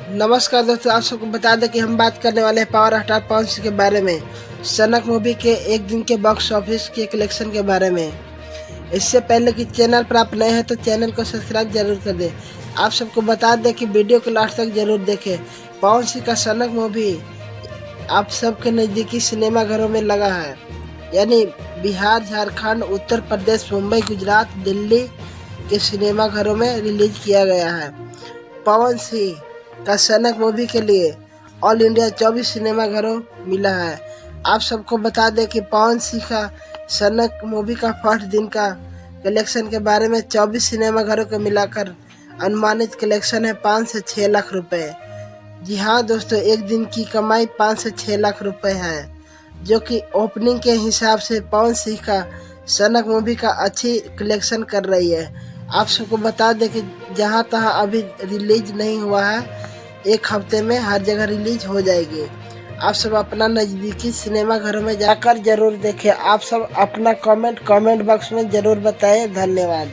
नमस्कार दोस्तों, आप सबको बता दें कि हम बात करने वाले हैं पावर स्टार पवन सिंह के बारे में। सनक मूवी के एक दिन के बॉक्स ऑफिस के कलेक्शन के बारे में। इससे पहले कि चैनल पर आप नए हैं तो चैनल को सब्सक्राइब जरूर कर दें। आप सबको बता दें कि वीडियो को लास्ट तक जरूर देखें। पवन सिंह का सनक मूवी आप सबके नज़दीकी सिनेमा घरों में लगा है, यानी बिहार, झारखंड, उत्तर प्रदेश, मुंबई, गुजरात, दिल्ली के सिनेमा घरों में रिलीज किया गया है। पवन सिंह का सनक मूवी के लिए ऑल इंडिया 24 सिनेमा घरों मिला है। आप सबको बता दें कि पवन सिंह का सनक मूवी का फर्स्ट दिन का कलेक्शन के बारे में 24 सिनेमा घरों को मिलाकर अनुमानित कलेक्शन है 5 से 6 लाख रुपए। जी हाँ दोस्तों, एक दिन की कमाई 5 से 6 लाख रुपए है, जो कि ओपनिंग के हिसाब से पवन सिंह का सनक मूवी का अच्छी कलेक्शन कर रही है। आप सबको बता दें कि जहाँ तहाँ अभी रिलीज नहीं हुआ है, एक हफ्ते में हर जगह रिलीज हो जाएगी। आप सब अपना नज़दीकी सिनेमा घरों में जाकर जरूर देखें। आप सब अपना कमेंट बॉक्स में जरूर बताएं। धन्यवाद।